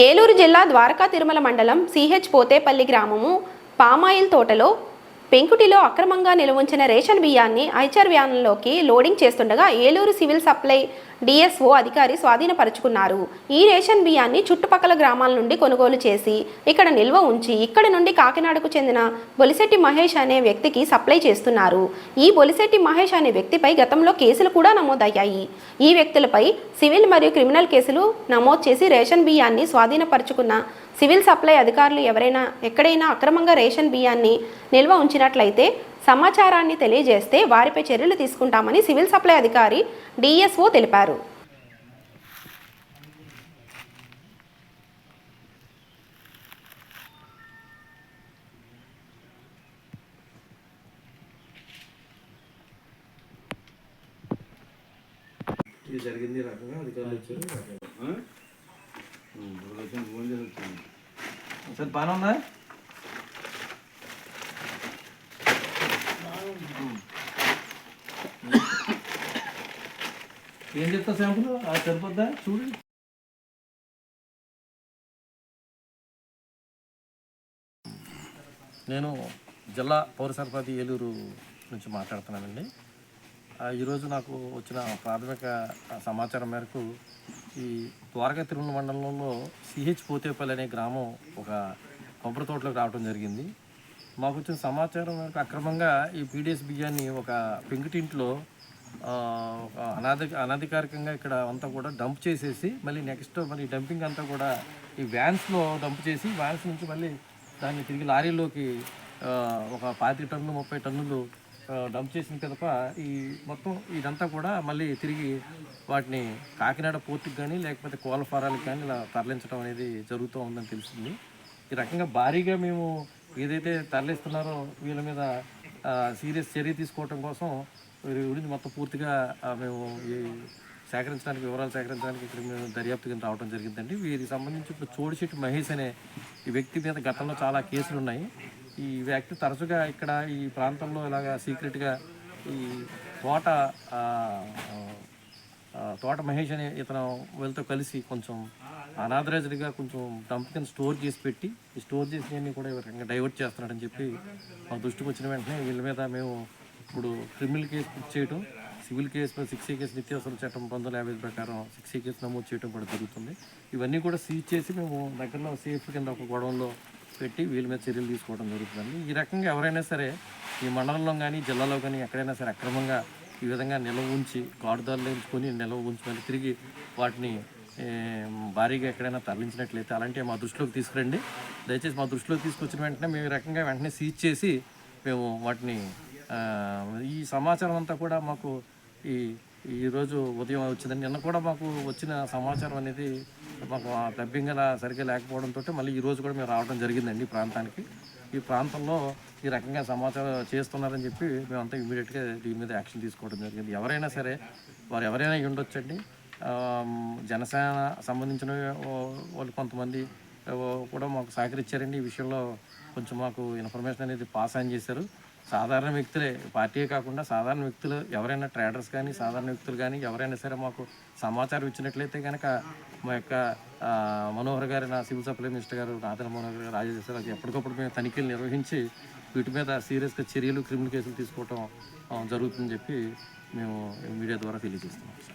ఏలూరు జిల్లా ద్వారకా తిరుమల మండలం సిహెచ్ పోతేపల్లి గ్రామము పామాయిల్ తోటలో పెంకుటిలో అక్రమంగా నిల్వుంచిన రేషన్ బియ్యాన్ని ఐచర్ వ్యాన్లోకి లోడింగ్ చేస్తుండగా ఏలూరు సివిల్ సప్లై డిఎస్ఓ అధికారి స్వాధీనపరుచుకున్నారు. ఈ రేషన్ బియ్యాన్ని చుట్టుపక్కల గ్రామాల నుండి కొనుగోలు చేసి ఇక్కడ నిల్వ ఉంచి ఇక్కడి నుండి కాకినాడకు చెందిన బొలిశెట్టి మహేష్ అనే వ్యక్తికి సప్లై చేస్తున్నారు. ఈ బొలిశెట్టి మహేష్ అనే వ్యక్తిపై గతంలో కేసులు కూడా నమోదయ్యాయి. ఈ వ్యక్తులపై సివిల్ మరియు క్రిమినల్ కేసులు నమోదు చేసి రేషన్ బియ్యాన్ని స్వాధీనపరుచుకున్న సివిల్ సప్లై అధికారులు ఎవరైనా ఎక్కడైనా అక్రమంగా రేషన్ బియ్యాన్ని నిల్వ ఉంచినట్లయితే సమాచారాన్ని తెలియజేస్తే వారిపై చర్యలు తీసుకుంటామని సివిల్ సప్లై అధికారి డిఎస్ఓ తెలిపారు. జరిగింది రకంగా అధికారులు వచ్చారు. సార్ బాగా ఉందా? ఏం చెప్తా శాంపుల్ సరిపోద్దా చూడండి. నేను జిల్లా పౌర సరఫరా ఏలూరు నుంచి మాట్లాడుతున్నానండి. ఈరోజు నాకు వచ్చిన ప్రాథమిక సమాచారం మేరకు ఈ ద్వారకా తిరుమల మండలంలో సిహెచ్ పోతేపల్లి అనే గ్రామం ఒక కొబ్బరి తోటలోకి రావడం జరిగింది. మాకు వచ్చిన సమాచారం మేరకు అక్రమంగా ఈ పీడిఎస్ బియ్యాన్ని ఒక పెంకుటింట్లో అనధికారికంగా ఇక్కడ అంతా కూడా డంప్ చేసేసి మళ్ళీ నెక్స్ట్ మళ్ళీ డంపింగ్ అంతా కూడా ఈ వ్యాన్స్లో డంప్ చేసి వ్యాన్స్ నుంచి మళ్ళీ దాన్ని తిరిగి లారీలోకి ఒక 25 టన్నులు 30 టన్నులు డంప్ చేసిన పిదప ఈ మొత్తం ఇదంతా కూడా మళ్ళీ తిరిగి వాటిని కాకినాడ పోర్టుకి కానీ లేకపోతే కోళ్ళ ఫారాలకు కానీ ఇలా తరలించడం అనేది జరుగుతూ ఉందని తెలిసింది. ఈ రకంగా భారీగా మేము ఏదైతే తరలిస్తున్నారో వీళ్ళ మీద సీరియస్ చర్య తీసుకోవడం కోసం వీరి గురించి మొత్తం పూర్తిగా మేము ఈ వివరాలు సేకరించడానికి ఇక్కడ మేము దర్యాప్తు కింద రావడం జరిగిందండి. వీరికి సంబంధించి ఇప్పుడు చోడిశెట్టి మహేష్ అనే ఈ వ్యక్తి మీద గతంలో చాలా కేసులు ఉన్నాయి. ఈ వ్యక్తి తరచుగా ఇక్కడ ఈ ప్రాంతంలో ఇలాగా సీక్రెట్గా ఈ తోట మహేష్ అనే ఇతను వీళ్ళతో కలిసి కొంచెం అనాథరైజ్డ్గా కొంచెం డంప్ కింద స్టోర్ చేసి పెట్టి ఈ స్టోర్ చేసినవన్నీ కూడా ఈ రకంగా డైవర్ట్ చేస్తున్నాడని చెప్పి మా దృష్టికి వచ్చిన వెంటనే వీళ్ళ మీద మేము ఇప్పుడు క్రిమినల్ కేసు బుక్ చేయడం, సివిల్ కేసు 6A కేసు నిత్యావసర చట్టం 1950 ప్రకారం 6A కేసు నమోదు చేయడం కూడా జరుగుతుంది. ఇవన్నీ కూడా సీజ్ చేసి మేము దగ్గరలో సేఫ్ కింద ఒక గొడవలో పెట్టి వీళ్ళ మీద చర్యలు తీసుకోవడం జరుగుతుంది. ఈ రకంగా ఎవరైనా సరే ఈ మండలంలో కానీ జిల్లాలో కానీ ఎక్కడైనా సరే అక్రమంగా ఈ విధంగా నిల్వ ఉంచి గాడుదారులు ఉంచుకొని నిల్వ ఉంచి మళ్ళీ తిరిగి వాటిని భారీగా ఎక్కడైనా తరలించినట్లయితే అలాంటివి మా దృష్టిలోకి తీసుకురండి. దయచేసి మా దృష్టిలోకి తీసుకొచ్చిన వెంటనే మేము ఈ రకంగా వెంటనే సీజ్ చేసి మేము వాటిని ఈ సమాచారం అంతా కూడా మాకు ఈరోజు ఉదయం వచ్చిందండి. నిన్న కూడా మాకు వచ్చిన సమాచారం అనేది మాకు డబ్బింగ్ అలా సరిగ్గా లేకపోవడంతో మళ్ళీ ఈరోజు కూడా మేము రావడం జరిగిందండి ఈ ప్రాంతానికి. ఈ ప్రాంతంలో ఈ రకంగా సమాచారం చేస్తున్నారని చెప్పి మేమంతా ఇమీడియట్గా దీని మీద యాక్షన్ తీసుకోవడం జరిగింది. ఎవరైనా సరే వారు ఎవరైనా ఉండొచ్చండి. జనసేన సంబంధించిన వాళ్ళు కొంతమంది కూడా మాకు సహకరించారండి. ఈ విషయంలో కొంచెం మాకు ఇన్ఫర్మేషన్ అనేది పాస్ ఆన్ చేశారు. సాధారణ వ్యక్తులే, పార్టీయే కాకుండా సాధారణ వ్యక్తులు ఎవరైనా ట్రేడర్స్ కానీ సాధారణ వ్యక్తులు కానీ ఎవరైనా సరే మాకు సమాచారం ఇచ్చినట్లయితే కనుక మా యొక్క మనోహర్ గారు, నా సివిల్ సప్లై మినిస్టర్ గారు నాదల మనోహర్ గారు, రాజేష్ గారు ఎప్పటికప్పుడు మేము తనిఖీలు నిర్వహించి వీటి మీద సీరియస్గా చర్యలు క్రిమినల్ కేసులు తీసుకోవటం జరుగుతుందని చెప్పి మేము మీడియా ద్వారా తెలియజేస్తున్నాం.